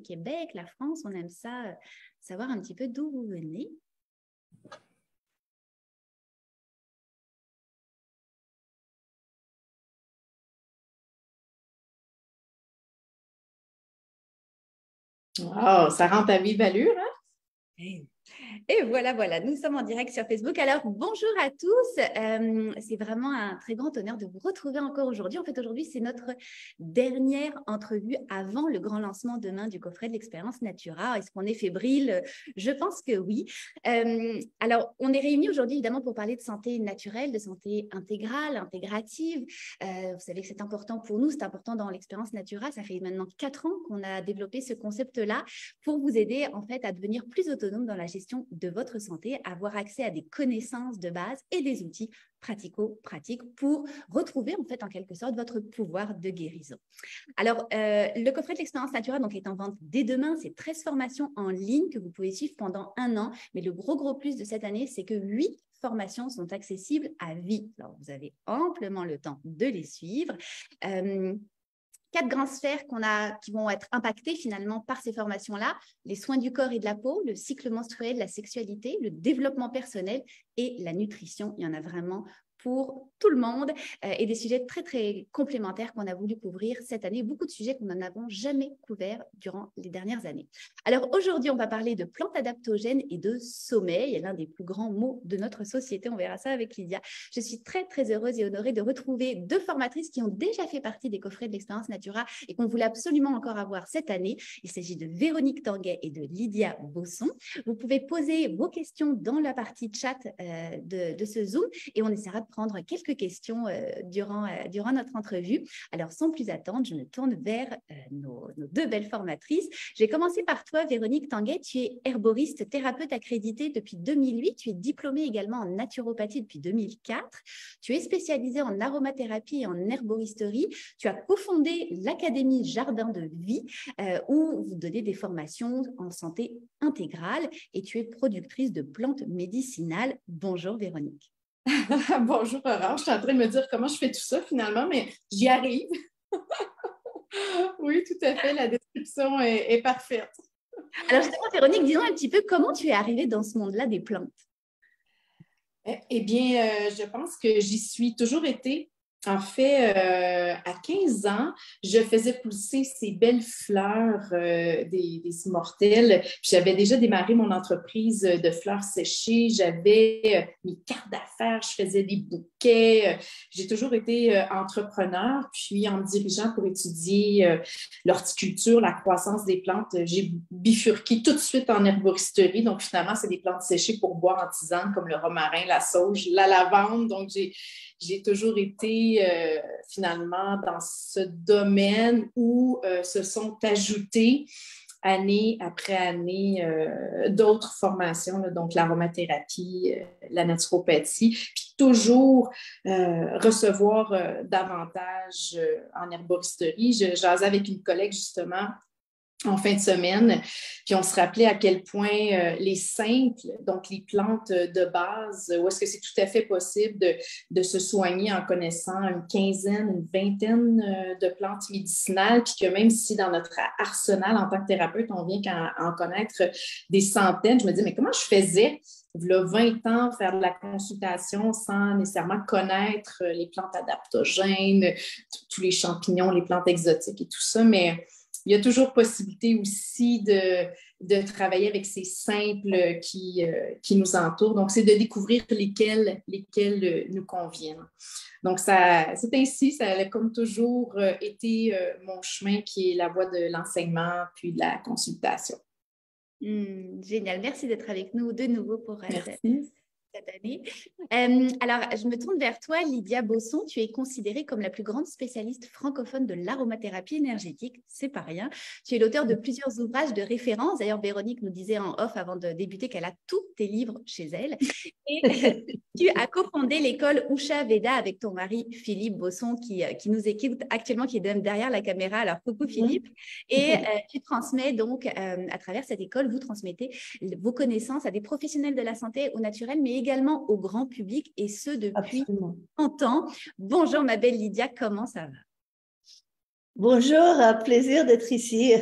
Québec, la France. On aime ça, savoir un petit peu d'où vous venez. Wow, ça rend à vive allure, hein? Et voilà, nous sommes en direct sur Facebook. Alors, bonjour à tous. C'est vraiment un très grand honneur de vous retrouver encore aujourd'hui. En fait, aujourd'hui, c'est notre dernière entrevue avant le grand lancement demain du coffret de l'expérience Natura. Est-ce qu'on est fébrile? Je pense que oui. Alors, on est réunis aujourd'hui, évidemment, pour parler de santé naturelle, de santé intégrale, intégrative. Vous savez que c'est important pour nous, c'est important dans l'expérience Natura. Ça fait maintenant 4 ans qu'on a développé ce concept-là pour vous aider, en fait, à devenir plus autonome dans la gestion de votre santé, avoir accès à des connaissances de base et des outils pratico-pratiques pour retrouver en fait en quelque sorte votre pouvoir de guérison. Alors, le coffret de l'expérience Natura donc, est en vente dès demain. C'est 13 formations en ligne que vous pouvez suivre pendant 1 an. Mais le gros plus de cette année, c'est que 8 formations sont accessibles à vie. Alors, vous avez amplement le temps de les suivre. 4 grandes sphères qui vont être impactées finalement par ces formations-là, les soins du corps et de la peau, le cycle menstruel, la sexualité, le développement personnel et la nutrition. Il y en a vraiment pour tout le monde et des sujets très complémentaires qu'on a voulu couvrir cette année, beaucoup de sujets qu'on n'en avons jamais couverts durant les dernières années. Alors aujourd'hui, on va parler de plantes adaptogènes et de sommeil, l'un des plus grands mots de notre société, on verra ça avec Lydia. Je suis très heureuse et honorée de retrouver 2 formatrices qui ont déjà fait partie des coffrets de l'expérience Natura et qu'on voulait absolument encore avoir cette année. Il s'agit de Véronique Tanguay et de Lydia Bosson. Vous pouvez poser vos questions dans la partie chat de ce Zoom et on essaiera de prendre quelques questions durant notre entrevue. Alors, sans plus attendre, je me tourne vers nos 2 belles formatrices. Je vais commencer par toi, Véronique Tanguay. Tu es herboriste, thérapeute accréditée depuis 2008. Tu es diplômée également en naturopathie depuis 2004. Tu es spécialisée en aromathérapie et en herboristerie. Tu as cofondé l'Académie Jardin de Vie où vous donnez des formations en santé intégrale et tu es productrice de plantes médicinales. Bonjour, Véronique. Bonjour, Aurore. Je suis en train de me dire comment je fais tout ça finalement, mais j'y arrive. Oui, tout à fait. La description est parfaite. Alors justement, Véronique, dis-nous un petit peu comment tu es arrivée dans ce monde-là des plantes. Eh bien, je pense que j'y suis toujours été. En fait, à 15 ans, je faisais pousser ces belles fleurs des immortelles. Puis j'avais déjà démarré mon entreprise de fleurs séchées. J'avais mes cartes d'affaires, je faisais des bouquets. J'ai toujours été entrepreneur. Puis en me dirigeant pour étudier l'horticulture, la croissance des plantes, j'ai bifurqué tout de suite en herboristerie. Donc finalement, c'est des plantes séchées pour boire en tisane comme le romarin, la sauge, la lavande. Donc j'ai toujours été finalement dans ce domaine où se sont ajoutées année après année d'autres formations, là, donc l'aromathérapie, la naturopathie, puis toujours recevoir davantage en herboristerie. Je jasais avec une collègue justement en fin de semaine, puis on se rappelait à quel point les simples, donc les plantes de base, où est-ce que c'est tout à fait possible de se soigner en connaissant une quinzaine, une vingtaine de plantes médicinales, puis que même si dans notre arsenal en tant que thérapeute, on vient qu'à en connaître des centaines, je me dis, mais comment je faisais il y a 20 ans, faire de la consultation sans nécessairement connaître les plantes adaptogènes, tous les champignons, les plantes exotiques et tout ça, mais il y a toujours possibilité aussi de travailler avec ces simples qui nous entourent. Donc, c'est de découvrir lesquels nous conviennent. Donc, c'est ainsi, ça a comme toujours été mon chemin qui est la voie de l'enseignement puis de la consultation. Génial. Merci d'être avec nous de nouveau pour Merci. Cette année. Alors, je me tourne vers toi, Lydia Bosson. Tu es considérée comme la plus grande spécialiste francophone de l'aromathérapie énergétique. C'est pas rien. Tu es l'auteur de plusieurs ouvrages de référence. D'ailleurs, Véronique nous disait en off avant de débuter qu'elle a tous tes livres chez elle. Et tu as cofondé l'école Usha Veda avec ton mari Philippe Bosson qui nous écoute actuellement, qui est derrière la caméra. Alors, coucou Philippe. Et tu transmets donc, à travers cette école, vous transmettez vos connaissances à des professionnels de la santé au naturel, mais également au grand public, et ce depuis 30 ans. Bonjour ma belle Lydia, comment ça va? Bonjour, plaisir d'être ici.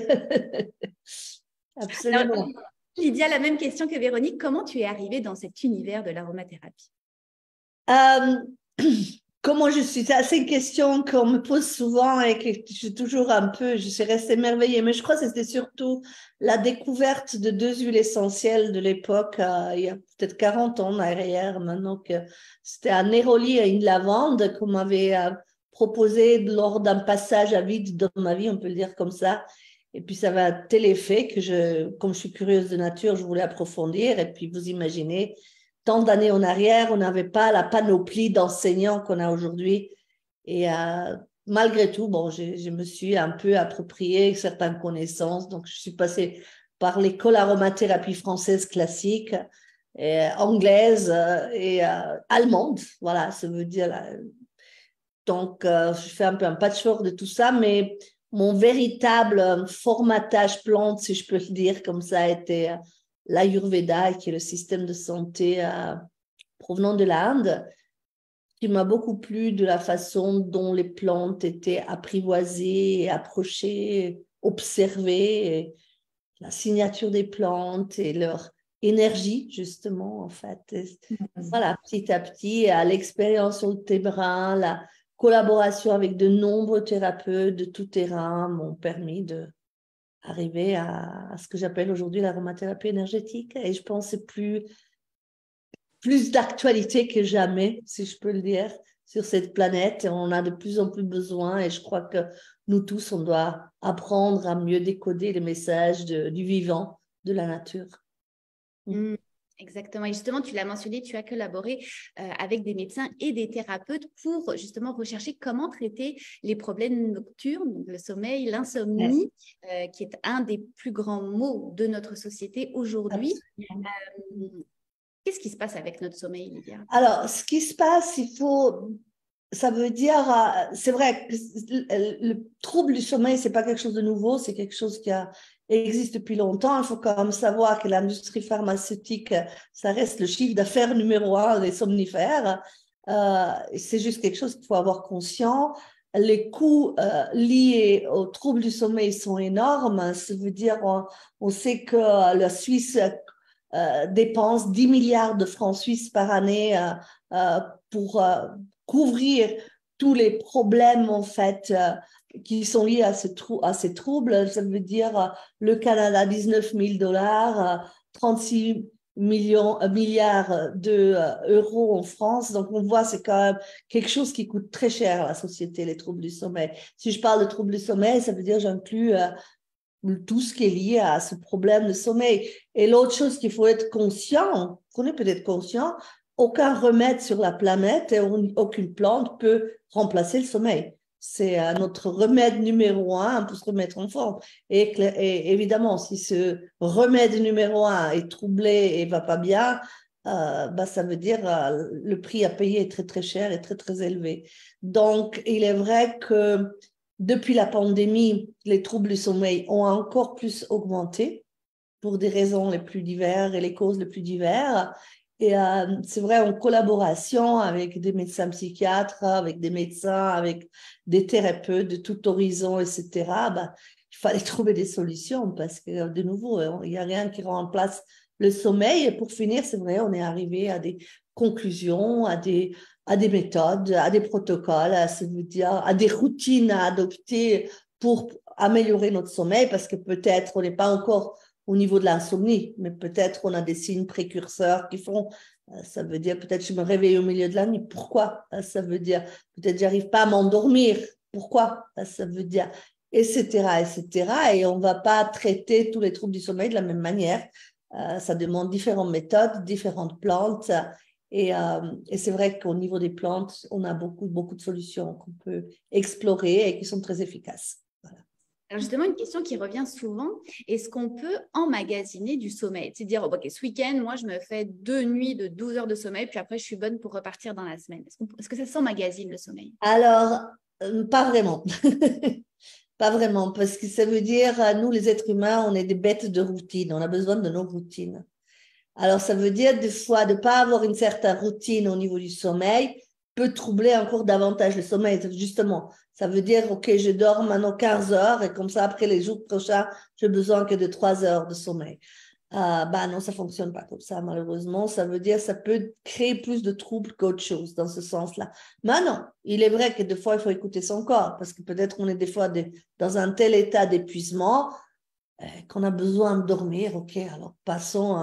Absolument. Alors, Lydia, la même question que Véronique. Comment tu es arrivée dans cet univers de l'aromathérapie? Comment je suis? C'est une question qu'on me pose souvent et que je suis toujours je suis restée émerveillée. Mais je crois que c'était surtout la découverte de deux huiles essentielles de l'époque, il y a peut-être 40 ans en arrière maintenant, que c'était un néroli et une lavande qu'on m'avait proposé lors d'un passage à vide dans ma vie, on peut le dire comme ça. Et puis ça avait un tel effet que comme je suis curieuse de nature, je voulais approfondir. Et puis vous imaginez, tant d'années en arrière, on n'avait pas la panoplie d'enseignants qu'on a aujourd'hui. Et malgré tout, bon, je me suis un peu approprié certaines connaissances. Donc, je suis passée par l'école aromathérapie française classique, anglaise et allemande. Voilà, ça veut dire. Donc, je fais un peu un patchwork de tout ça, mais mon véritable formatage plante, si je peux le dire comme ça, était l'Ayurveda, qui est le système de santé provenant de l'Inde, qui m'a beaucoup plu de la façon dont les plantes étaient apprivoisées, approchées, observées, et la signature des plantes et leur énergie, justement, en fait. Voilà, petit à petit, à l'expérience sur le terrain, la collaboration avec de nombreux thérapeutes de tout terrain m'ont permis d'arriver à ce que j'appelle aujourd'hui l'aromathérapie énergétique. Et je pense que c'est plus d'actualité que jamais, si je peux le dire, sur cette planète. Et on a de plus en plus besoin et je crois que nous tous, on doit apprendre à mieux décoder les messages du vivant, de la nature. Exactement. Et justement, tu l'as mentionné, tu as collaboré avec des médecins et des thérapeutes pour justement rechercher comment traiter les problèmes nocturnes, donc le sommeil, l'insomnie, qui est un des plus grands maux de notre société aujourd'hui. Qu'est-ce qui se passe avec notre sommeil, Lydia? Alors, ce qui se passe, ça veut dire, c'est vrai que le trouble du sommeil, c'est pas quelque chose de nouveau, c'est quelque chose qui existe depuis longtemps. Il faut quand même savoir que l'industrie pharmaceutique, ça reste le chiffre d'affaires numéro 1 des somnifères. C'est juste quelque chose qu'il faut avoir conscient. Les coûts liés au trouble du sommeil sont énormes. Ça veut dire, on sait que la Suisse dépense 10 milliards de francs suisses par année pour couvrir tous les problèmes en fait qui sont liés à ces troubles. Ça veut dire le Canada 19 000 dollars, 36 milliards d'euros en France. Donc on voit c'est quand même quelque chose qui coûte très cher à la société, les troubles du sommeil. Si je parle de troubles du sommeil, ça veut dire j'inclus tout ce qui est lié à ce problème de sommeil. Et l'autre chose qu'il faut être conscient, qu'on est peut-être conscient, aucun remède sur la planète et aucune plante peut remplacer le sommeil. C'est notre remède numéro 1 pour se remettre en forme. Et évidemment, si ce remède numéro 1 est troublé et va pas bien, ça veut dire le prix à payer est très, très cher et très, très élevé. Donc, il est vrai que depuis la pandémie, les troubles du sommeil ont encore plus augmenté pour des raisons les plus diverses et les causes les plus diverses. Et c'est vrai, en collaboration avec des médecins psychiatres, avec des médecins, avec des thérapeutes de tout horizon, etc., il fallait trouver des solutions parce que, de nouveau, il n'y a rien qui remplace le sommeil. Et pour finir, c'est vrai, on est arrivé à des conclusions, à des méthodes, à des protocoles, à des routines à adopter pour améliorer notre sommeil parce que peut-être on n'est pas encore au niveau de l'insomnie, mais peut-être on a des signes précurseurs qui font, ça veut dire peut-être je me réveille au milieu de la nuit, pourquoi? Ça veut dire peut-être j'arrive pas à m'endormir, pourquoi? Ça veut dire, etc., etc. Et on ne va pas traiter tous les troubles du sommeil de la même manière. Ça demande différentes méthodes, différentes plantes. Et c'est vrai qu'au niveau des plantes, on a beaucoup, beaucoup de solutions qu'on peut explorer et qui sont très efficaces. Alors justement, une question qui revient souvent, est-ce qu'on peut emmagasiner du sommeil? C'est dire, ok, ce week-end, moi, je me fais 2 nuits de 12 heures de sommeil, puis après, je suis bonne pour repartir dans la semaine. Est-ce que ça s'emmagasine le sommeil? Alors, pas vraiment. Pas vraiment, parce que ça veut dire, nous, les êtres humains, on est des bêtes de routine, on a besoin de nos routines. Alors, ça veut dire des fois de ne pas avoir une certaine routine au niveau du sommeil peut troubler encore davantage le sommeil. Justement, ça veut dire, OK, je dors maintenant 15 heures et comme ça, après les jours prochains, j'ai besoin que de 3 heures de sommeil. Non, ça ne fonctionne pas comme ça, malheureusement. Ça veut dire ça peut créer plus de troubles qu'autre chose dans ce sens-là. Maintenant, il est vrai que des fois, il faut écouter son corps parce que peut-être on est des fois dans un tel état d'épuisement qu'on a besoin de dormir. OK, alors passons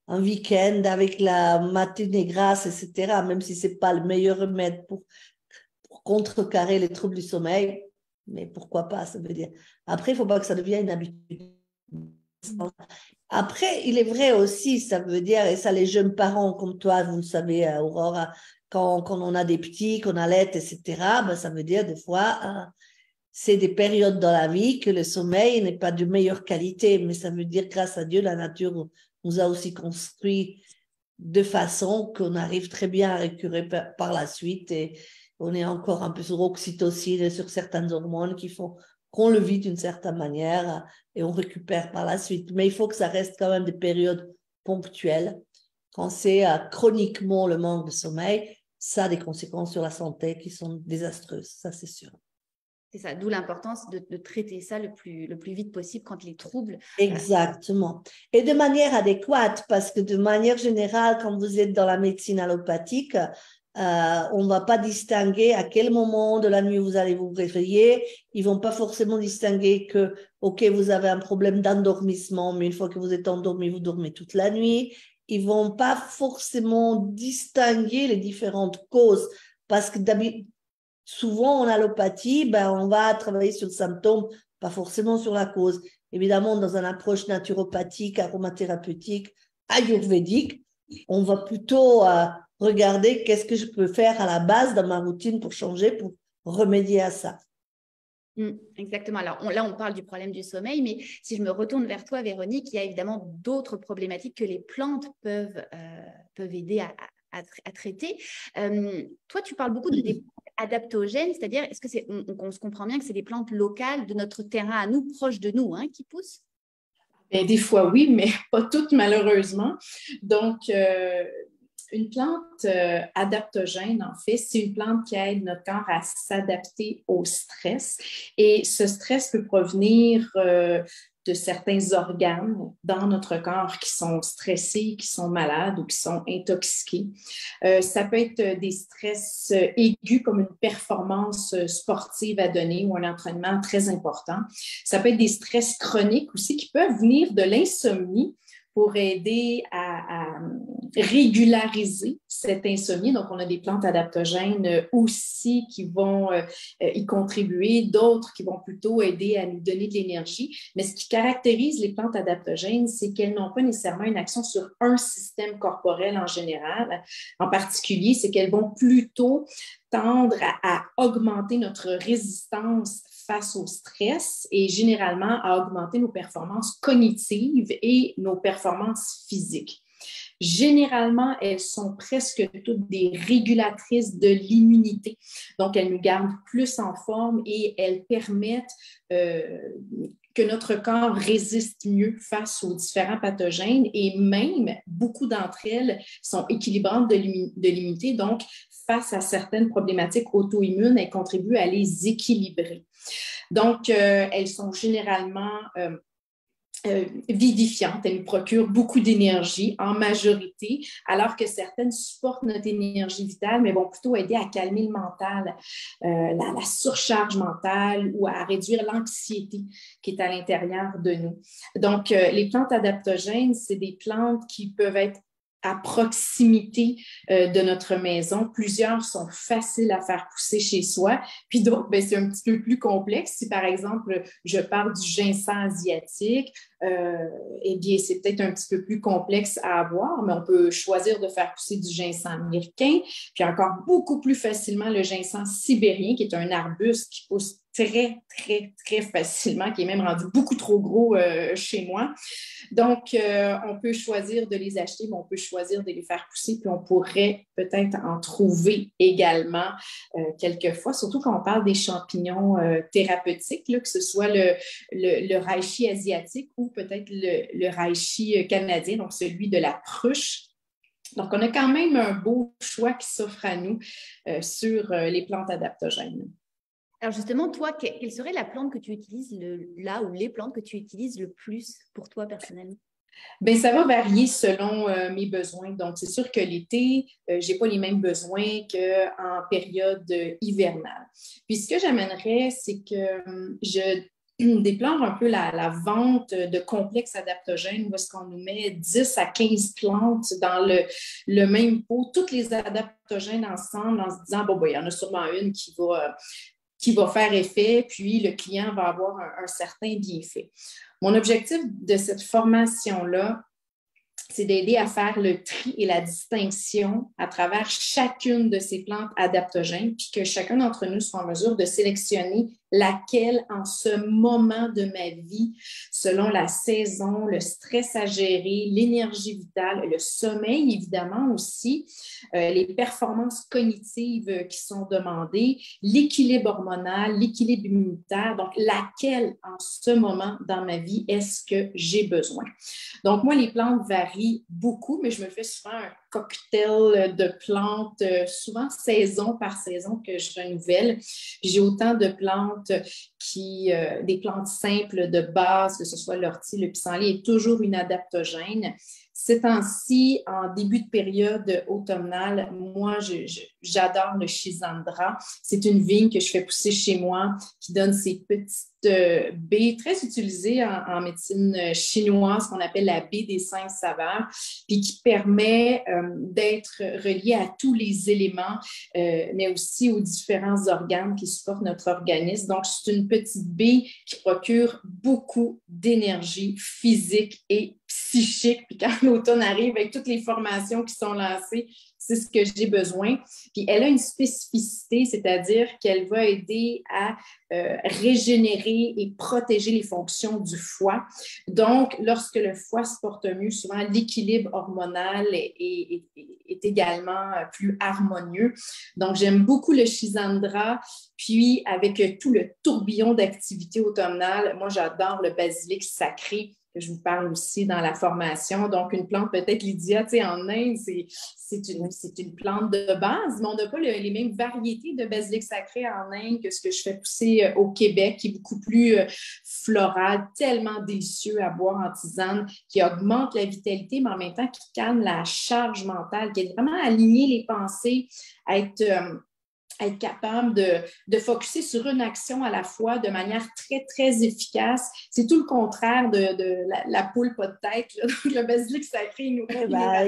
un week-end avec la matinée grasse, etc., même si ce n'est pas le meilleur remède pour contrecarrer les troubles du sommeil. Mais pourquoi pas, ça veut dire. Après, il ne faut pas que ça devienne une habitude. Après, il est vrai aussi, ça veut dire, et ça les jeunes parents comme toi, vous le savez, Aurora, quand on a des petits, qu'on allait, etc., ça veut dire des fois, c'est des périodes dans la vie que le sommeil n'est pas de meilleure qualité, mais ça veut dire, grâce à Dieu, la nature nous a aussi construit de façon qu'on arrive très bien à récupérer par la suite et on est encore un peu sur oxytocine et sur certaines hormones qui font qu'on le vit d'une certaine manière et on récupère par la suite. Mais il faut que ça reste quand même des périodes ponctuelles. Quand c'est chroniquement le manque de sommeil, ça a des conséquences sur la santé qui sont désastreuses, ça c'est sûr. C'est ça, d'où l'importance de traiter ça le plus vite possible quand les troubles… Exactement. Et de manière adéquate, parce que de manière générale, quand vous êtes dans la médecine allopathique, on ne va pas distinguer à quel moment de la nuit vous allez vous réveiller. Ils ne vont pas forcément distinguer que, OK, vous avez un problème d'endormissement, mais une fois que vous êtes endormi, vous dormez toute la nuit. Ils ne vont pas forcément distinguer les différentes causes, parce que souvent en allopathie, on va travailler sur le symptôme, pas forcément sur la cause. Évidemment, dans une approche naturopathique, aromathérapeutique, ayurvédique, on va plutôt regarder qu'est-ce que je peux faire à la base dans ma routine pour changer, pour remédier à ça. Exactement. Alors là, on parle du problème du sommeil, mais si je me retourne vers toi, Véronique, il y a évidemment d'autres problématiques que les plantes peuvent aider à traiter. Toi, tu parles beaucoup de des plantes adaptogènes, c'est-à-dire, est-ce que on se comprend bien que c'est des plantes locales de notre terrain à nous, proches de nous, qui poussent? Bien, des fois, oui, mais pas toutes, malheureusement. Donc, une plante adaptogène, en fait, c'est une plante qui aide notre corps à s'adapter au stress. Et ce stress peut provenir de certains organes dans notre corps qui sont stressés, qui sont malades ou qui sont intoxiqués. Ça peut être des stress aigus comme une performance sportive à donner ou un entraînement très important. Ça peut être des stress chroniques aussi qui peuvent venir de l'insomnie pour aider à régulariser cette insomnie. Donc, on a des plantes adaptogènes aussi qui vont y contribuer, d'autres qui vont plutôt aider à nous donner de l'énergie. Mais ce qui caractérise les plantes adaptogènes, c'est qu'elles n'ont pas nécessairement une action sur un système corporel en général. En particulier, c'est qu'elles vont plutôt tendre à augmenter notre résistance face au stress et généralement à augmenter nos performances cognitives et nos performances physiques. Généralement, elles sont presque toutes des régulatrices de l'immunité. Donc, elles nous gardent plus en forme et elles permettent que notre corps résiste mieux face aux différents pathogènes et même, beaucoup d'entre elles sont équilibrantes de l'immunité. Donc, face à certaines problématiques auto-immunes, elles contribuent à les équilibrer. Donc, elles sont généralement vivifiantes. Elles nous procurent beaucoup d'énergie en majorité, alors que certaines supportent notre énergie vitale, mais vont plutôt aider à calmer le mental, la surcharge mentale ou à réduire l'anxiété qui est à l'intérieur de nous. Donc, les plantes adaptogènes, c'est des plantes qui peuvent être à proximité de notre maison. Plusieurs sont faciles à faire pousser chez soi, puis d'autres, c'est un petit peu plus complexe. Si, par exemple, je parle du ginseng asiatique, eh bien, c'est peut-être un petit peu plus complexe à avoir, mais on peut choisir de faire pousser du ginseng américain, puis encore beaucoup plus facilement le ginseng sibérien, qui est un arbuste qui pousse très, très, très facilement, qui est même rendu beaucoup trop gros chez moi. Donc, on peut choisir de les acheter, mais on peut choisir de les faire pousser, puis on pourrait peut-être en trouver également quelquefois, surtout quand on parle des champignons thérapeutiques, là, que ce soit le reishi asiatique ou peut-être le reishi canadien, donc celui de la pruche. Donc, on a quand même un beau choix qui s'offre à nous sur les plantes adaptogènes. Alors justement, toi, quelle serait la plante que tu utilises là ou les plantes que tu utilises le plus pour toi personnellement? Bien, ça va varier selon mes besoins. Donc, c'est sûr que l'été, je n'ai pas les mêmes besoins qu'en période hivernale. Puis, ce que j'amènerais, c'est que je déplore un peu la vente de complexes adaptogènes où est-ce qu'on nous met 10 à 15 plantes dans le même pot, toutes les adaptogènes ensemble en se disant, bon, ben, il y en a sûrement une qui va faire effet, puis le client va avoir un certain bienfait. Mon objectif de cette formation-là, c'est d'aider à faire le tri et la distinction à travers chacune de ces plantes adaptogènes, puis que chacun d'entre nous soit en mesure de sélectionner laquelle en ce moment de ma vie, selon la saison, le stress à gérer, l'énergie vitale, le sommeil évidemment aussi, les performances cognitives qui sont demandées, l'équilibre hormonal, l'équilibre immunitaire, donc laquelle en ce moment dans ma vie est-ce que j'ai besoin. Donc moi, les plantes varient beaucoup, mais je me fais souvent un cocktail de plantes, souvent saison par saison que je renouvelle. J'ai autant de plantes des plantes simples de base, que ce soit l'ortie, le pissenlit, est toujours une adaptogène. Ces temps-ci, en début de période automnale, moi, j'adore le Schisandra. C'est une vigne que je fais pousser chez moi qui donne ces petites baies très utilisées en médecine chinoise, qu'on appelle la baie des 5 saveurs, puis qui permet d'être reliée à tous les éléments, mais aussi aux différents organes qui supportent notre organisme. Donc, c'est une petite baie qui procure beaucoup d'énergie physique et psychique. Puis quand l'automne arrive, avec toutes les formations qui sont lancées, c'est ce que j'ai besoin. Puis elle a une spécificité, c'est-à-dire qu'elle va aider à régénérer et protéger les fonctions du foie. Donc, lorsque le foie se porte mieux, souvent l'équilibre hormonal est également plus harmonieux. Donc, j'aime beaucoup le Schisandra. Puis, avec tout le tourbillon d'activité automnale, moi, j'adore le basilic sacré que je vous parle aussi dans la formation. Donc, une plante, peut-être Lydia, tu sais, en Inde, c'est une plante de base, mais on n'a pas les mêmes variétés de basilic sacré en Inde que ce que je fais pousser au Québec, qui est beaucoup plus floral, tellement délicieux à boire en tisane, qui augmente la vitalité, mais en même temps qui calme la charge mentale, qui est vraiment aligner les pensées, à être capable de focusser sur une action à la fois de manière très, très efficace. C'est tout le contraire de la poule pas de tête. Là. Donc, le basilic sacré,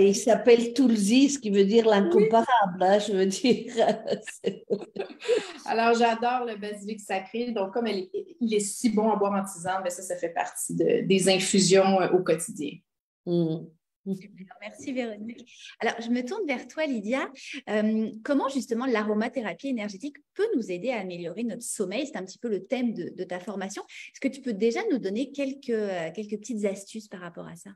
il s'appelle Tulsi, ce qui veut dire l'incomparable, oui. Hein, je veux dire. Alors, j'adore le basilic sacré. Donc, comme il est si bon à boire en tisane, bien, ça fait partie des infusions au quotidien. Merci Véronique. Alors, je me tourne vers toi, Lydia. Comment justement l'aromathérapie énergétique peut nous aider à améliorer notre sommeil? C'est un petit peu le thème de ta formation. Est-ce que tu peux déjà nous donner quelques petites astuces par rapport à ça?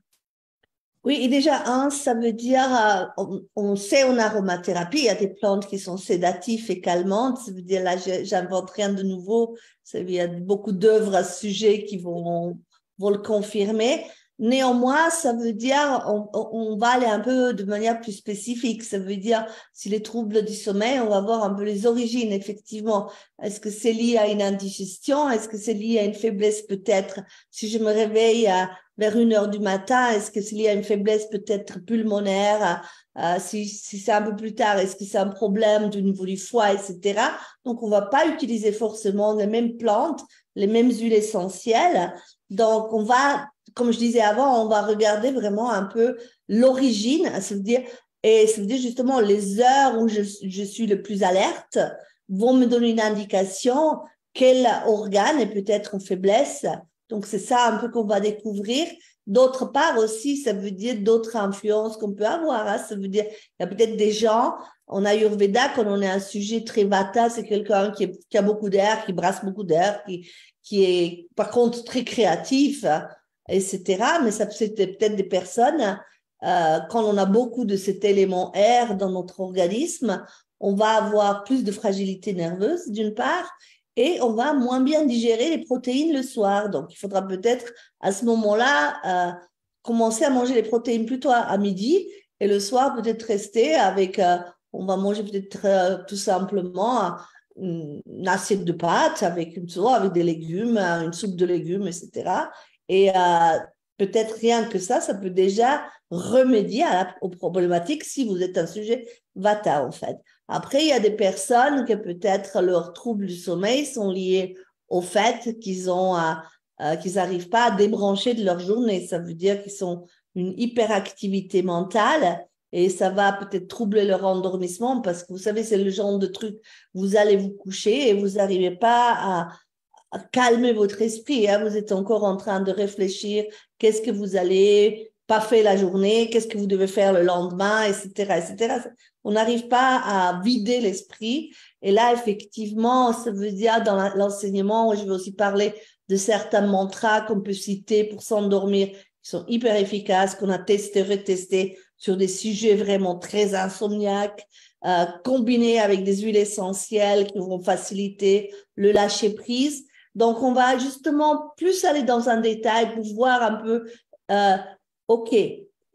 Oui, et déjà, ça veut dire, on sait en aromathérapie, il y a des plantes qui sont sédatives et calmantes. Ça veut dire, là, j'invente rien de nouveau. Il y a beaucoup d'œuvres à ce sujet qui vont le confirmer. Néanmoins, ça veut dire on va aller un peu de manière plus spécifique. Ça veut dire, si les troubles du sommeil, on va voir un peu les origines, effectivement. Est-ce que c'est lié à une indigestion? Est-ce que c'est lié à une faiblesse peut-être? Si je me réveille vers 1h du matin, est-ce que c'est lié à une faiblesse peut-être pulmonaire? Si c'est un peu plus tard, est-ce que c'est un problème du niveau du foie, etc. Donc, on va pas utiliser forcément les mêmes plantes, les mêmes huiles essentielles. Donc, on va, comme je disais avant, on va regarder vraiment un peu l'origine, ça veut dire justement les heures où je suis le plus alerte vont me donner une indication quel organe est peut-être en faiblesse. Donc, c'est ça un peu qu'on va découvrir. D'autre part aussi, ça veut dire d'autres influences qu'on peut avoir. Hein. Ça veut dire, il y a peut-être des gens, en Ayurveda, quand on est un sujet très vata, c'est quelqu'un qui a beaucoup d'air, qui brasse beaucoup d'air, qui est par contre très créatif, etc. Mais ça c'est peut-être des personnes, quand on a beaucoup de cet élément air dans notre organisme, on va avoir plus de fragilité nerveuse d'une part, et on va moins bien digérer les protéines le soir. Donc, il faudra peut-être à ce moment-là commencer à manger les protéines plutôt à midi Et le soir, peut-être rester avec, on va manger peut-être tout simplement une assiette de pâtes avec une sauce, avec des légumes, une soupe de légumes, etc. Et peut-être rien que ça peut déjà remédier aux problématiques si vous êtes un sujet Vata, en fait. Après, il y a des personnes que peut-être leurs troubles du sommeil sont liés au fait qu'ils n'arrivent pas à débrancher de leur journée. Ça veut dire qu'ils sont une hyperactivité mentale et ça va peut-être troubler leur endormissement parce que vous savez, c'est le genre de truc, vous allez vous coucher et vous n'arrivez pas à calmer votre esprit. Hein. Vous êtes encore en train de réfléchir, qu'est-ce que vous allez pas faire la journée, qu'est-ce que vous devez faire le lendemain, etc., etc. On n'arrive pas à vider l'esprit. Et là, effectivement, ça veut dire dans l'enseignement, je vais aussi parler de certains mantras qu'on peut citer pour s'endormir, qui sont hyper efficaces, qu'on a testé, retesté sur des sujets vraiment très insomniaques, combinés avec des huiles essentielles qui vont faciliter le lâcher-prise. Donc, on va justement plus aller dans un détail pour voir un peu, OK,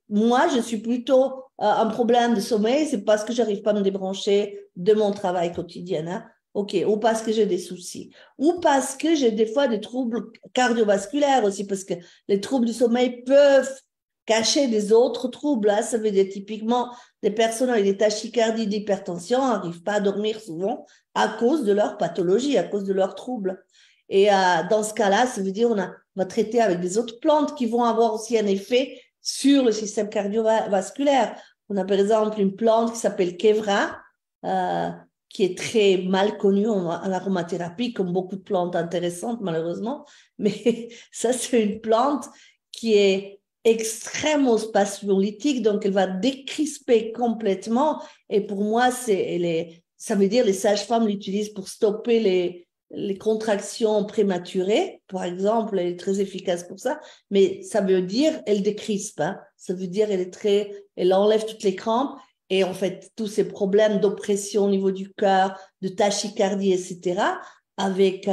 moi, je suis plutôt un problème de sommeil, c'est parce que j'arrive pas à me débrancher de mon travail quotidien, hein. OK, ou parce que j'ai des soucis, ou parce que j'ai des fois des troubles cardiovasculaires aussi, parce que les troubles du sommeil peuvent cacher des autres troubles, hein. Ça veut dire typiquement des personnes avec des tachycardies, d'hypertension n'arrivent pas à dormir souvent à cause de leur pathologie, à cause de leurs troubles. Et dans ce cas-là, ça veut dire on va traiter avec des autres plantes qui vont avoir aussi un effet sur le système cardiovasculaire. On a par exemple une plante qui s'appelle Kevra, qui est très mal connue en aromathérapie, comme beaucoup de plantes intéressantes malheureusement. Mais ça, c'est une plante qui est extrêmement spasmolytique, donc elle va décrisper complètement. Et pour moi, ça veut dire les sages-femmes l'utilisent pour stopper les contractions prématurées, par exemple, elle est très efficace pour ça, mais ça veut dire elle décrispe, hein. Ça veut dire elle enlève toutes les crampes et en fait tous ces problèmes d'oppression au niveau du cœur, de tachycardie, etc. Avec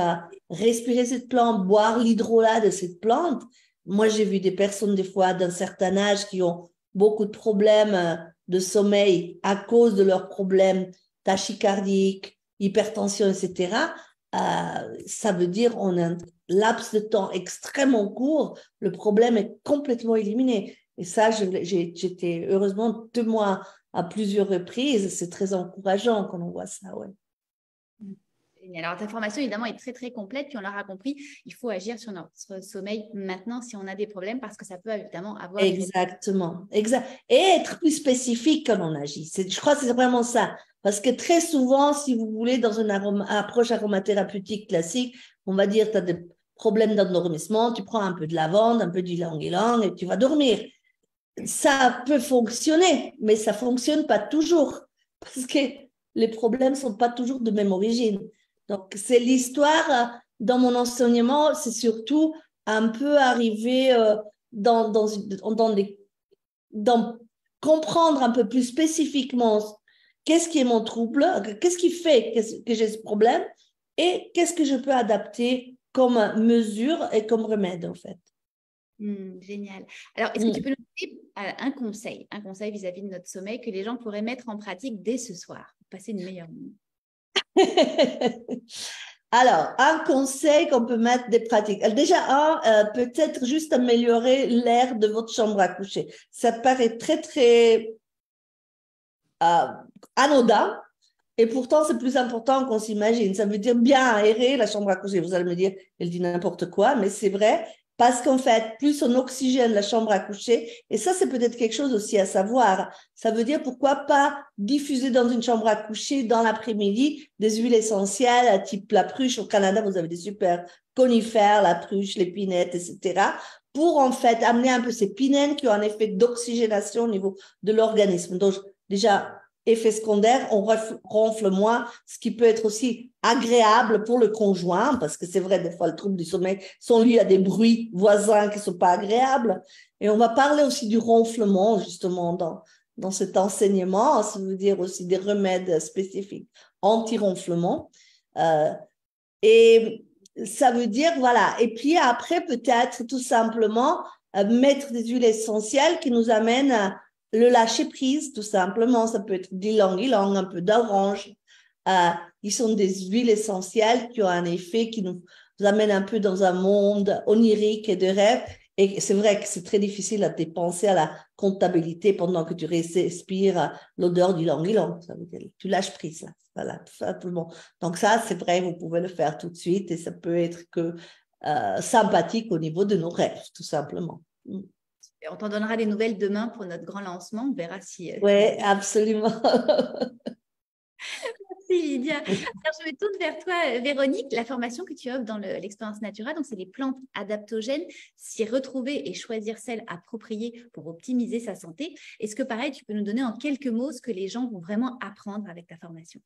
respirer cette plante, boire l'hydrolat de cette plante. Moi, j'ai vu des personnes des fois d'un certain âge qui ont beaucoup de problèmes de sommeil à cause de leurs problèmes tachycardiques, hypertension, etc. Ça veut dire en un laps de temps extrêmement court, le problème est complètement éliminé. Et ça, j'étais heureusement témoin à plusieurs reprises. C'est très encourageant quand on voit ça, ouais. Alors, ta formation, évidemment, est très, très complète. Puis, on l'aura compris, il faut agir sur notre sommeil maintenant si on a des problèmes parce que ça peut évidemment avoir… Exactement. Et être plus spécifique quand on agit. Je crois que c'est vraiment ça. Parce que très souvent, si vous voulez, dans une approche aromathérapeutique classique, on va dire, tu as des problèmes d'endormissement, tu prends un peu de lavande, un peu d'ylang-ylang et tu vas dormir. Ça peut fonctionner, mais ça ne fonctionne pas toujours. Parce que les problèmes ne sont pas toujours de même origine. Donc, c'est l'histoire, dans mon enseignement, c'est surtout un peu arriver dans comprendre un peu plus spécifiquement qu'est-ce qui est mon trouble, qu'est-ce qui fait que j'ai ce problème et qu'est-ce que je peux adapter comme mesure et comme remède, en fait. Génial. Alors, est-ce que tu peux nous donner un conseil vis-à-vis de notre sommeil que les gens pourraient mettre en pratique dès ce soir pour passer une meilleure nuit? Alors, un conseil qu'on peut mettre des pratiques. Déjà, peut-être juste améliorer l'air de votre chambre à coucher. Ça paraît très, très anodin et pourtant, c'est plus important qu'on s'imagine. Ça veut dire bien aérer la chambre à coucher. Vous allez me dire, elle dit n'importe quoi, mais c'est vrai. Parce qu'en fait, plus on oxygène la chambre à coucher, et ça, c'est peut-être quelque chose aussi à savoir. Ça veut dire pourquoi pas diffuser dans une chambre à coucher dans l'après-midi des huiles essentielles, type la pruche. Au Canada, vous avez des super conifères, la pruche, l'épinette, etc. Pour en fait amener un peu ces pinènes qui ont un effet d'oxygénation au niveau de l'organisme. Donc, déjà, effet secondaire, on ronfle moins, ce qui peut être aussi agréable pour le conjoint, parce que c'est vrai, des fois, le trouble du sommeil sont liés à des bruits voisins qui ne sont pas agréables. Et on va parler aussi du ronflement, justement, dans cet enseignement. Ça veut dire aussi des remèdes spécifiques anti-ronflement. Et ça veut dire, voilà. Et puis après, peut-être tout simplement mettre des huiles essentielles qui nous amènent le lâcher prise, tout simplement. Ça peut être de l'ylang-ylang, un peu d'orange. Ils sont des huiles essentielles qui ont un effet qui nous amène un peu dans un monde onirique et de rêve. Et c'est vrai que c'est très difficile à dépenser à la comptabilité pendant que tu respires l'odeur du ylang-ylang. Ça veut dire tu lâches prise, là. Voilà, tout simplement. Donc ça, c'est vrai, vous pouvez le faire tout de suite et ça peut être que sympathique au niveau de nos rêves, tout simplement. On t'en donnera des nouvelles demain pour notre grand lancement. On verra si... Oui, absolument. Merci Lydia. Alors, je me tourne vers toi, Véronique. La formation que tu offres dans l'expérience Natura, donc c'est les plantes adaptogènes, s'y retrouver et choisir celles appropriées pour optimiser sa santé. Est-ce que pareil, tu peux nous donner en quelques mots ce que les gens vont vraiment apprendre avec ta formation?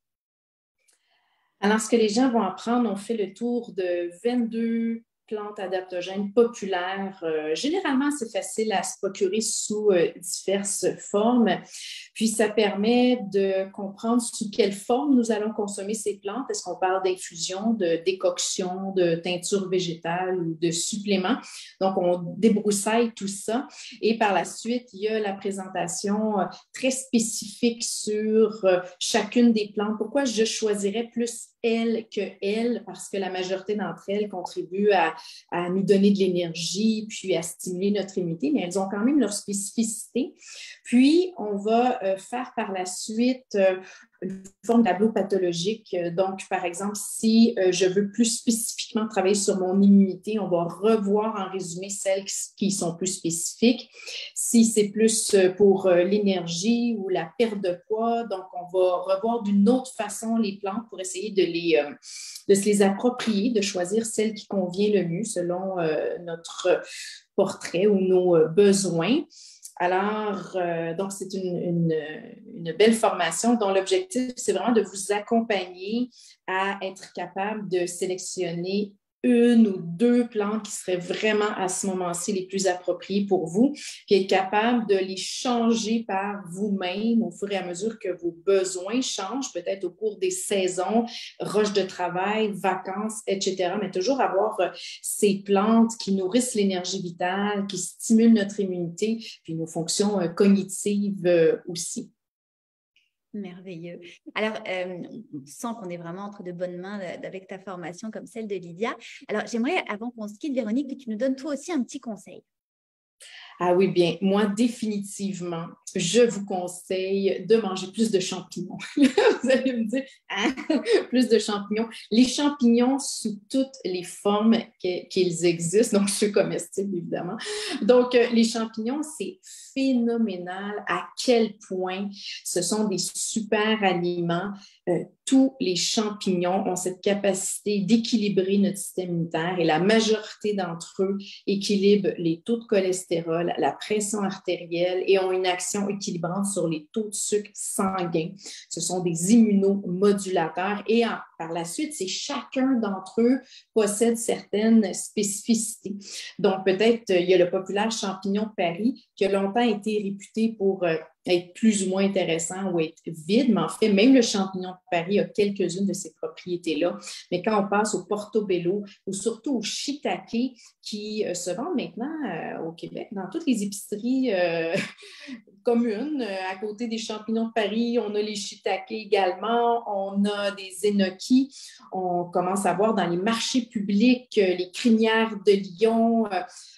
Alors, ce que les gens vont apprendre, on fait le tour de 22 plantes adaptogènes populaires. Généralement, c'est facile à se procurer sous diverses formes. Puis, ça permet de comprendre sous quelle forme nous allons consommer ces plantes. Est-ce qu'on parle d'infusion, de décoction, de teinture végétale ou de suppléments? Donc, on débroussaille tout ça. Et par la suite, il y a la présentation très spécifique sur chacune des plantes. Pourquoi je choisirais plus elle que elle? Parce que la majorité d'entre elles contribuent à nous donner de l'énergie, puis à stimuler notre immunité, mais elles ont quand même leur spécificité. Puis, on va faire par la suite une forme de tableau pathologique. Donc, par exemple, si je veux plus spécifiquement travailler sur mon immunité, on va revoir en résumé celles qui sont plus spécifiques. Si c'est plus pour l'énergie ou la perte de poids, donc on va revoir d'une autre façon les plantes pour essayer de se les approprier, de choisir celle qui convient le mieux selon notre portrait ou nos besoins. Alors, donc, c'est une belle formation dont l'objectif, c'est vraiment de vous accompagner à être capable de sélectionner une ou deux plantes qui seraient vraiment à ce moment-ci les plus appropriées pour vous, puis être capable de les changer par vous-même au fur et à mesure que vos besoins changent, peut-être au cours des saisons, rush de travail, vacances, etc. Mais toujours avoir ces plantes qui nourrissent l'énergie vitale, qui stimulent notre immunité, puis nos fonctions cognitives aussi. Merveilleux. Alors, on sent qu'on est vraiment entre de bonnes mains avec ta formation comme celle de Lydia. Alors, j'aimerais, avant qu'on se quitte, Véronique, que tu nous donnes toi aussi un petit conseil. Ah oui, bien, moi, définitivement, je vous conseille de manger plus de champignons. Vous allez me dire, hein? Plus de champignons. Les champignons sous toutes les formes qu'ils existent, donc ceux comestibles, évidemment. Donc, les champignons, c'est phénoménal à quel point ce sont des super aliments. Tous les champignons ont cette capacité d'équilibrer notre système immunitaire et la majorité d'entre eux équilibrent les taux de cholestérol, la pression artérielle et ont une action équilibrante sur les taux de sucre sanguin. Ce sont des immunomodulateurs et par la suite, c'est chacun d'entre eux possède certaines spécificités. Donc, peut-être, il y a le populaire champignon de Paris qui a longtemps été réputé pour être plus ou moins intéressant ou être vide, mais en fait, même le champignon de Paris a quelques-unes de ces propriétés-là. Mais quand on passe au portobello ou surtout au shiitake qui se vendent maintenant au Québec, dans toutes les épiceries communes, à côté des champignons de Paris, on a les shiitake également, on a des enoki, on commence à voir dans les marchés publics les crinières de lion.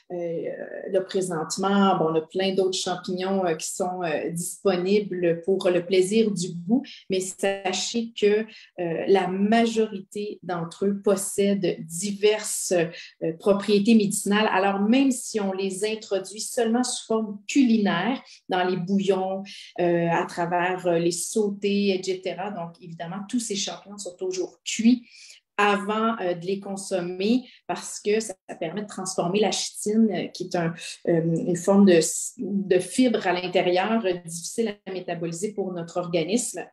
Là, présentement, bon, on a plein d'autres champignons qui sont disponibles pour le plaisir du goût, mais sachez que la majorité d'entre eux possèdent diverses propriétés médicinales. Alors, même si on les introduit seulement sous forme culinaire, dans les bouillons, à travers les sautés, etc., donc évidemment, tous ces champignons sont toujours cuits avant de les consommer parce que ça permet de transformer la chitine, qui est une forme de fibre à l'intérieur difficile à métaboliser pour notre organisme.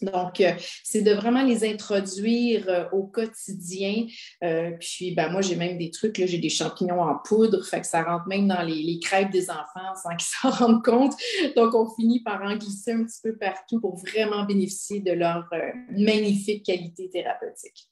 Donc, c'est de vraiment les introduire au quotidien. Puis, ben, moi, j'ai même des trucs, là, j'ai des champignons en poudre, fait que ça rentre même dans les crêpes des enfants sans qu'ils s'en rendent compte. Donc, on finit par en glisser un petit peu partout pour vraiment bénéficier de leur magnifique qualité thérapeutique.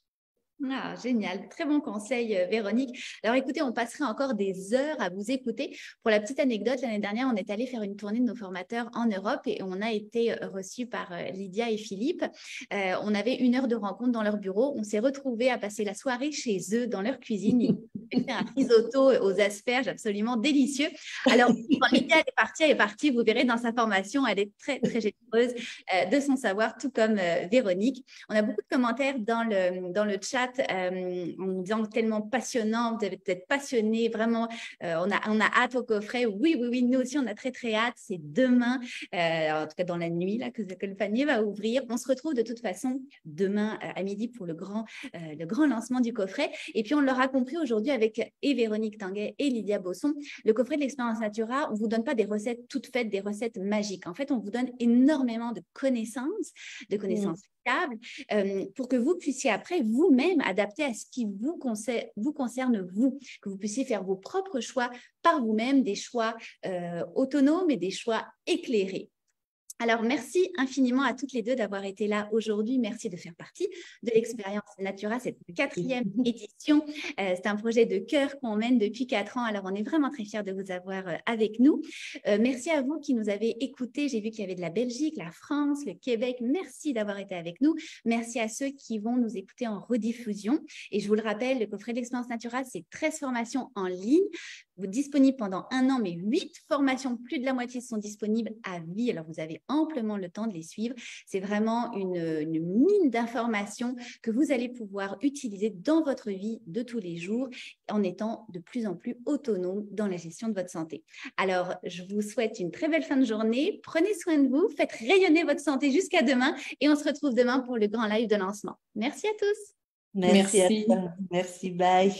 Ah, génial, très bon conseil, Véronique. Alors écoutez, on passerait encore des heures à vous écouter. Pour la petite anecdote, l'année dernière, on est allé faire une tournée de nos formateurs en Europe et on a été reçus par Lydia et Philippe. On avait 1 heure de rencontre dans leur bureau. On s'est retrouvés à passer la soirée chez eux, dans leur cuisine. Ils ont fait un risotto aux asperges absolument délicieux. Alors, quand Lydia est partie, vous verrez dans sa formation, elle est très, très généreuse de son savoir, tout comme Véronique. On a beaucoup de commentaires dans le chat en nous disant tellement passionnant, vous êtes passionnés, vraiment, on a hâte au coffret. Oui, oui, oui, nous aussi, on a très, très hâte. C'est demain, en tout cas dans la nuit, là, que le panier va ouvrir. On se retrouve de toute façon demain à midi pour le grand lancement du coffret. Et puis, on l'aura compris aujourd'hui avec Véronique Tanguay et Lydia Bosson, le coffret de l'expérience Natura, on ne vous donne pas des recettes toutes faites, des recettes magiques. En fait, on vous donne énormément de connaissances fiables pour que vous puissiez après vous-même adapter à ce qui vous concerne vous, que vous puissiez faire vos propres choix par vous-même, des choix autonomes et des choix éclairés. Alors, merci infiniment à toutes les deux d'avoir été là aujourd'hui. Merci de faire partie de l'expérience Natura, cette 4e édition. C'est un projet de cœur qu'on mène depuis 4 ans. Alors, on est vraiment très fiers de vous avoir avec nous. Merci à vous qui nous avez écoutés. J'ai vu qu'il y avait de la Belgique, la France, le Québec. Merci d'avoir été avec nous. Merci à ceux qui vont nous écouter en rediffusion. Et je vous le rappelle, le coffret de l'expérience Natura, c'est 13 formations en ligne, disponibles pendant 1 an, mais 8 formations, plus de la moitié sont disponibles à vie. Alors, vous avez amplement le temps de les suivre. C'est vraiment une mine d'informations que vous allez pouvoir utiliser dans votre vie de tous les jours en étant de plus en plus autonome dans la gestion de votre santé. Alors, je vous souhaite une très belle fin de journée. Prenez soin de vous, faites rayonner votre santé jusqu'à demain et on se retrouve demain pour le grand live de lancement. Merci à tous. Merci à toi. Merci, bye.